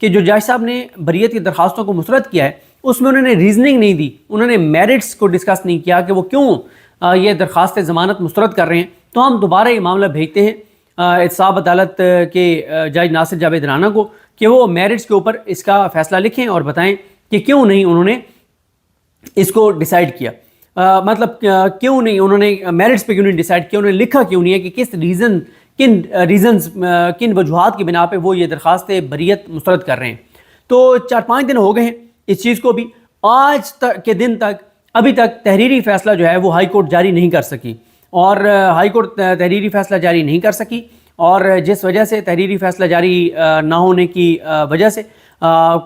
کہ جو جج صاحب نے بریت کی درخواستوں کو مسترد کیا ہے اس میں انہوں نے ریزننگ نہیں دی, انہوں نے میرٹس کو ڈسکس نہیں کیا کہ وہ کیوں یہ درخواست ضمانت مسترد کر رہے ہیں. تو ہم دوبارہ یہ معاملہ بھیجتے ہیں احتساب عدالت کے جج ناصر جاوید رانا کو کہ وہ میرٹس کے اوپر اس کا فیصلہ لکھیں اور بتائیں کہ کیوں نہیں انہوں نے اس کو ڈیسائیڈ کیا, مطلب کیوں نہیں انہوں نے میرٹس پہ کیوں نہیں ڈیسائیڈ کیا, انہوں نے لکھا کیوں نہیں ہے کہ کس کن وجوہات کی بنا پہ وہ یہ درخواست بریت مسترد کر رہے ہیں. تو 4-5 دن ہو گئے ہیں اس چیز کو بھی, آج تک کے دن تک ابھی تک تحریری فیصلہ جو ہے وہ ہائی کورٹ جاری نہیں کر سکی, اور ہائی کورٹ تحریری فیصلہ جاری نہیں کر سکی, اور جس وجہ سے تحریری فیصلہ جاری نہ ہونے کی وجہ سے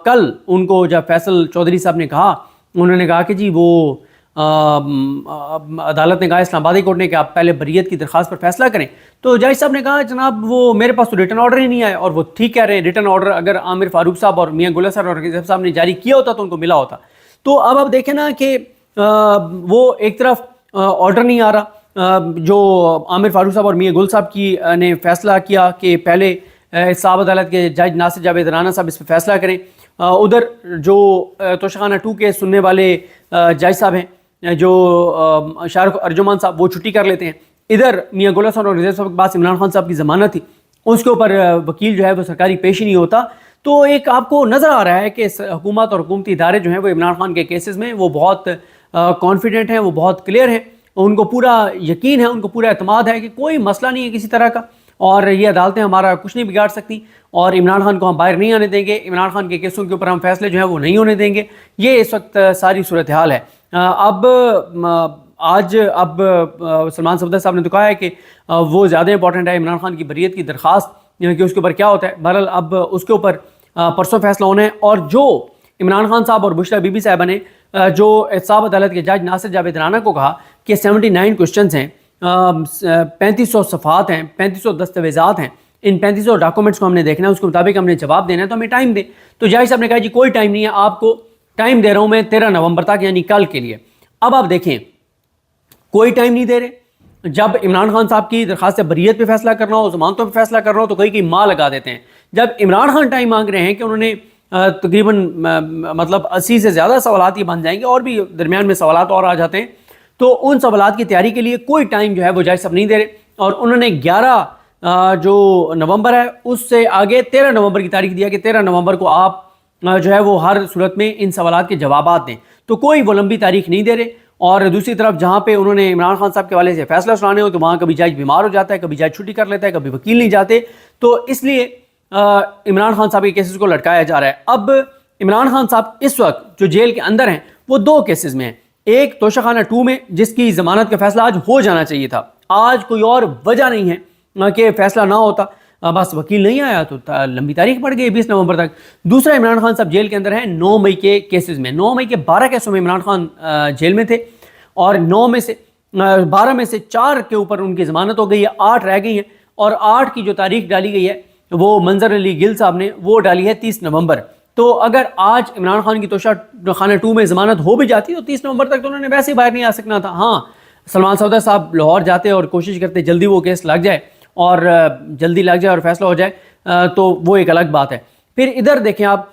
کل ان کو جب فیصل چودھری صاحب نے کہا, انہوں نے کہا کہ جی وہ عدالت نے کہا, اسلام آبادی کورٹ نے کہ آپ پہلے بریت کی درخواست پر فیصلہ کریں. تو جج صاحب نے کہا جناب وہ میرے پاس تو ریٹن آرڈر ہی نہیں آیا, اور وہ ٹھیک کہہ رہے ہیں, ریٹن آرڈر اگر عامر فاروق صاحب اور میاں گل احسن اور رضا صاحب نے جاری کیا ہوتا تو ان کو ملا ہوتا. تو اب آپ دیکھیں نا کہ وہ ایک طرف آرڈر نہیں آ رہا, جو عامر فاروق صاحب اور میاں گل صاحب کی نے فیصلہ کیا کہ پہلے احتساب عدالت کے جج ناصر جاوید رانا صاحب اس پہ فیصلہ کریں, ادھر جو توشخانہ 2 کے سننے والے جج صاحب ہیں جو شاہ رخ ارجمان صاحب وہ چھٹی کر لیتے ہیں, ادھر میاں گل حسن اور رضا صاحب کے پاس عمران خان صاحب کی ضمانت تھی, اس کے اوپر وکیل جو ہے وہ سرکاری پیش ہی نہیں ہوتا. تو ایک آپ کو نظر آ رہا ہے کہ حکومت اور حکومتی ادارے جو ہیں وہ عمران خان کے کیسز میں وہ بہت کانفیڈنٹ ہیں, وہ بہت کلیئر ہیں, ان کو پورا یقین ہے, ان کو پورا اعتماد ہے کہ کوئی مسئلہ نہیں ہے کسی طرح کا, اور یہ عدالتیں ہمارا کچھ نہیں بگاڑ سکتی, اور عمران خان کو ہم باہر نہیں آنے دیں گے, عمران خان کے کیسوں کے اوپر ہم فیصلے جو ہیں وہ نہیں ہونے دیں گے. یہ اس وقت ساری صورتحال ہے. اب سلمان صفدر صاحب نے تو کہا ہے کہ وہ زیادہ امپورٹنٹ ہے عمران خان کی بریت کی درخواست, کہ اس کے اوپر کیا ہوتا ہے. بہرحال اب اس کے اوپر پرسوں فیصلہ ہونا ہے, اور جو عمران خان صاحب اور بشریٰ بی بی صاحبہ نے جو احتساب عدالت کے جج ناصر جاوید رانا کو کہا کہ 79 کوشچنز ہیں, 3500 صفحات ہیں, 3500 دستاویزات ہیں, ان 3500 ڈاکومنٹس کو ہم نے دیکھنا ہے, اس کے مطابق ہم نے جواب دینا ہے, تو ہمیں ٹائم دیں. تو جج صاحب نے کہا جی کوئی ٹائم نہیں ہے, آپ کو ٹائم دے رہا ہوں میں 13 نومبر تک, یعنی کل کے لیے. اب آپ دیکھیں کوئی ٹائم نہیں دے رہے, جب عمران خان صاحب کی درخواست بریت پہ فیصلہ کرنا ہو, ضمانتوں پہ فیصلہ کرنا ہو, تو کہیں ماں لگا دیتے ہیں. جب عمران خان ٹائم مانگ رہے ہیں کہ انہوں نے تقریباً مطلب 80 سے زیادہ سوالات یہ بن جائیں گے, اور بھی درمیان میں سوالات اور آ جاتے ہیں, تو ان سوالات کی تیاری کے لیے کوئی ٹائم جو ہے وہ جج صاحب نہیں دے رہے, اور انہوں نے 11 جو نومبر ہے اس سے آگے 13 نومبر کی تاریخ دیا کہ 13 نومبر کو آپ جو ہے وہ ہر صورت میں ان سوالات کے جوابات دیں. تو کوئی وہ لمبی تاریخ نہیں دے رہے. اور دوسری طرف جہاں پہ انہوں نے عمران خان صاحب کے حوالے سے فیصلہ سنانے ہو تو وہاں کبھی جج بیمار ہو جاتا ہے, کبھی جج چھٹی کر لیتا ہے, کبھی وکیل نہیں جاتے, تو اس لیے عمران خان صاحب کے کیسز کو لٹکایا جا رہا ہے. اب عمران خان صاحب اس وقت جو جیل کے اندر ہیں وہ 2 کیسز میں ہیں, ایک توشخانہ 2 میں جس کی ضمانت کا فیصلہ آج ہو جانا چاہیے تھا, آج کوئی اور وجہ نہیں ہے کہ فیصلہ نہ ہوتا, بس وکیل نہیں آیا تو لمبی تاریخ پڑ گئی 20 نومبر تک. دوسرا عمران خان صاحب جیل کے اندر ہیں 9 مئی کے کیسز میں. 9 مئی کے 12 کیسوں میں عمران خان جیل میں تھے, اور 9 میں سے 12 میں سے 4 کے اوپر ان کی ضمانت ہو گئی ہے, 8 رہ گئی ہیں, اور 8 کی جو تاریخ ڈالی گئی ہے وہ منظر علی گل صاحب نے وہ ڈالی ہے 30 نومبر. تو اگر آج عمران خان کی توشخانہ 2 میں ضمانت ہو بھی جاتی تو 30 نومبر تک تو انہوں نے ویسے ہی باہر نہیں آ سکنا تھا. ہاں سلمان صفدر صاحب لاہور جاتے اور کوشش کرتے جلدی وہ کیس لگ جائے, اور جلدی لگ جائے اور فیصلہ ہو جائے, تو وہ ایک الگ بات ہے. پھر ادھر دیکھیں آپ,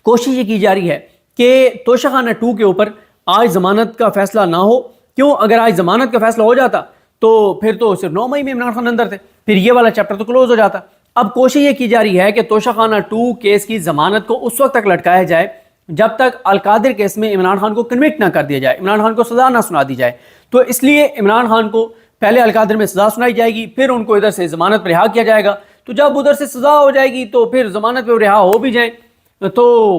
کوشش یہ کی جا رہی ہے کہ توشخانہ 2 کے اوپر آج ضمانت کا فیصلہ نہ ہو. کیوں؟ اگر آج ضمانت کا فیصلہ ہو جاتا تو پھر تو صرف 9 مئی میں عمران خان اندر تھے, پھر یہ والا چیپٹر تو کلوز ہو جاتا. اب کوشش یہ کی جا رہی ہے کہ توشخانہ 2 کیس کی ضمانت کو اس وقت تک لٹکایا جائے جب تک القادر کیس میں عمران خان کو کنوکٹ نہ کر دیا جائے, عمران خان کو سزا نہ سنا دی جائے. تو اس لیے عمران خان کو پہلے القادر میں سزا سنائی جائے گی, پھر ان کو ادھر سے ضمانت پر رہا کیا جائے گا. تو جب ادھر سے سزا ہو جائے گی تو پھر ضمانت پہ رہا ہو بھی جائیں تو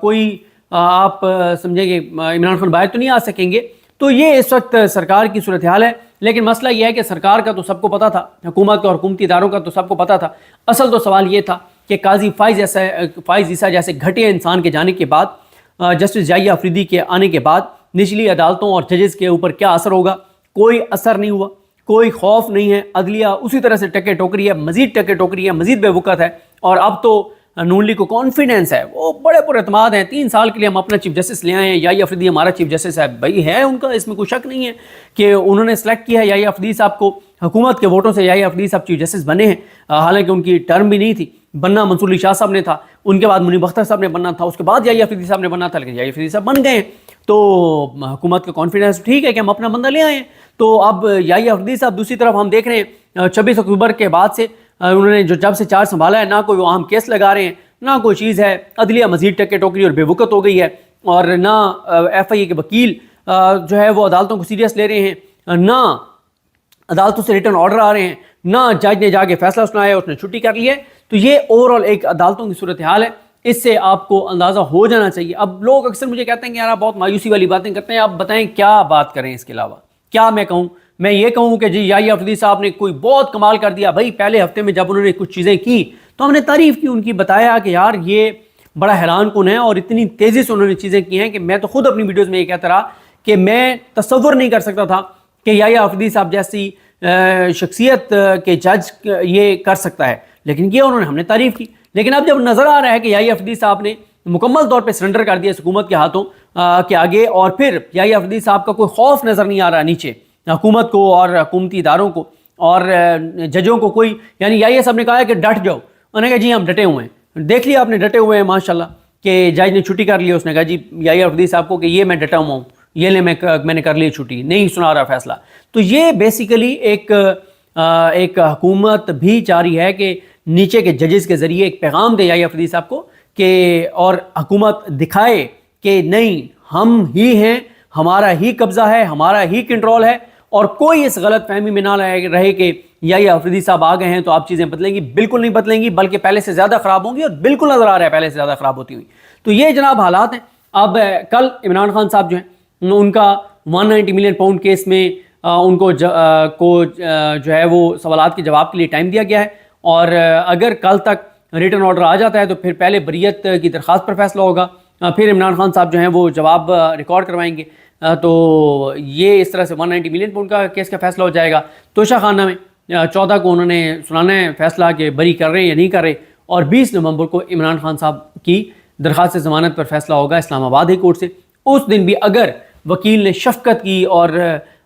کوئی آپ سمجھیں کہ عمران خان باہر تو نہیں آ سکیں گے. تو یہ اس وقت سرکار کی صورتحال ہے. لیکن مسئلہ یہ ہے کہ سرکار کا تو سب کو پتا تھا, حکومت کا اور حکومتی اداروں کا تو سب کو پتا تھا. اصل تو سوال یہ تھا کہ قاضی فائز عیسیٰ جیسے گھٹیا انسان کے جانے کے بعد, جسٹس جائیہ آفریدی کے آنے کے بعد نچلی عدالتوں اور ججز کے اوپر کیا اثر ہوگا؟ کوئی اثر نہیں ہوا, کوئی خوف نہیں ہے. عدلیہ اسی طرح سے ٹکے ٹوکری ہے, مزید ٹکے ٹوکری ہے, مزید بے وقت ہے. اور اب تو نون لیگ کو کانفیڈنس ہے، وہ بڑے پر اعتماد ہیں، 3 سال کے لیے ہم اپنا چیف جسٹس لے آئے ہیں، یحییٰ افریدی ہمارا چیف جسٹس ہے، بھائی ہے ان کا، اس میں کوئی شک نہیں ہے کہ انہوں نے سلیکٹ کیا ہے یحییٰ افریدی صاحب کو، حکومت کے ووٹوں سے یحییٰ افریدی صاحب چیف جسٹس بنے ہیں، حالانکہ ان کی ٹرم بھی نہیں تھی، بننا منصور علی شاہ صاحب نے تھا، ان کے بعد منیب اختر صاحب نے بننا تھا، اس کے بعد یحییٰ افریدی صاحب نے بننا تھا، لیکن یحییٰ افریدی صاحب بن گئے ہیں، تو حکومت کا کانفیڈنس ٹھیک ہے کہ ہم اپنا بندہ لے آئے ہیں۔ تو اب یحییٰ افریدی صاحب دوسری طرف ہم دیکھ رہے ہیں 26 اکتوبر کے بعد سے انہوں نے جو جب سے چارج سنبھالا ہے، نہ کوئی وہ اہم کیس لگا رہے ہیں، نہ کوئی چیز ہے، عدلیہ مزید ٹکے ٹوکری اور بے وقت ہو گئی ہے، اور نہ ایف آئی اے کے وکیل جو ہے وہ عدالتوں کو سیریس لے رہے ہیں، نہ عدالتوں سے ریٹرن آرڈر آ رہے ہیں، نہ جج نے جا کے فیصلہ سنایا، اس نے چھٹی کر لی ہے۔ تو یہ اوور آل ایک عدالتوں کی صورتحال ہے، اس سے آپ کو اندازہ ہو جانا چاہیے۔ اب لوگ اکثر مجھے کہتے ہیں کہ یار آپ بہت مایوسی والی باتیں کرتے ہیں، آپ بتائیں کیا بات کریں اس کے علاوہ، کیا میں کہوں؟ میں یہ کہوں کہ جی یحییٰ افریدی صاحب نے کوئی بہت کمال کر دیا، بھائی پہلے ہفتے میں جب انہوں نے کچھ چیزیں کی تو ہم نے تعریف کی ان کی، بتایا کہ یار یہ بڑا حیران کن ہے اور اتنی تیزی سے انہوں نے چیزیں کی ہیں کہ میں تو خود اپنی ویڈیوز میں یہ کہتا رہا کہ میں تصور نہیں کر سکتا تھا کہ یحییٰ افریدی صاحب جیسی شخصیت کے جج یہ کر سکتا ہے، لیکن یہ انہوں نے، ہم نے تعریف کی۔ لیکن اب جب نظر آ رہا ہے کہ یحییٰ افریدی صاحب نے مکمل طور پہ سرنڈر کر دیا اس حکومت کے ہاتھوں کے آگے، اور پھر یحییٰ افریدی صاحب کا کوئی خوف نظر نہیں آ رہا نیچے حکومت کو اور حکومتی اداروں کو اور ججوں کو، کوئی یعنی یحییٰ صاحب نے کہا ہے کہ ڈٹ جاؤ، انہوں نے کہا جی ہم ڈٹے ہوئے ہیں، دیکھ لیا آپ نے ڈٹے ہوئے ہیں ماشاءاللہ، کہ جج نے چھٹی کر لی، اس نے کہا جی یحییٰ افریدی صاحب کو کہ یہ میں ڈٹا ہوا ہوں، یہ لے میں نے کر لی چھٹی، نہیں سنا رہا فیصلہ۔ تو یہ بیسیکلی ایک حکومت بھی چاہ رہی ہے کہ نیچے کے ججز کے ذریعے ایک پیغام دے یحییٰ افریدی صاحب کو کہ، اور حکومت دکھائے کہ نہیں ہم ہی ہیں، ہمارا ہی قبضہ ہے، ہمارا ہی کنٹرول ہے، اور کوئی اس غلط فہمی میں نہ رہے کہ یحییٰ افریدی صاحب آ گئے ہیں تو آپ چیزیں بدلیں گی، بالکل نہیں بدلیں گی، بلکہ پہلے سے زیادہ خراب ہوں گی، اور بالکل نظر آ رہا ہے پہلے سے زیادہ خراب ہوتی ہوئی۔ تو یہ جناب حالات ہیں۔ اب کل عمران خان صاحب جو ہیں ان کا 190 ملین پاؤنڈ کیس میں ان کو جو ہے وہ سوالات کے جواب کے لیے ٹائم دیا گیا ہے، اور اگر کل تک ریٹرن آرڈر آ جاتا ہے تو پھر پہلے بریت کی درخواست پر فیصلہ ہوگا، پھر عمران خان صاحب جو ہیں وہ جواب ریکارڈ کروائیں گے، تو یہ اس طرح سے 190 ملین پاؤنڈ کا کیس کا فیصلہ ہو جائے گا۔ توشہ خانہ میں 14 کو انہوں نے سنانا ہے فیصلہ کہ بری کر رہے ہیں یا نہیں کر رہے، اور 20 نومبر کو عمران خان صاحب کی درخواست ضمانت پر فیصلہ ہوگا اسلام آباد ہائی کورٹ سے۔ اس دن بھی اگر وکیل نے شفقت کی اور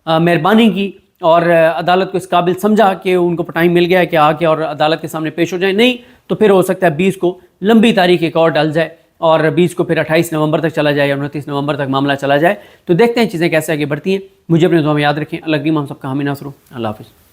مہربانی کی اور عدالت کو اس قابل سمجھا کہ ان کو ٹائم مل گیا ہے کہ آ کے اور عدالت کے سامنے پیش ہو جائیں، نہیں تو پھر ہو سکتا ہے 20 کو لمبی تاریخ ایک اور ڈل جائے، اور 20 کو پھر 28 نومبر تک چلا جائے یا 29 نومبر تک معاملہ چلا جائے۔ تو دیکھتے ہیں چیزیں کیسے آگے بڑھتی ہیں۔ مجھے اپنے دعا میں یاد رکھیں۔ اللہ کریم ہم سب کا حامی ناصر ہو۔ اللہ حافظ۔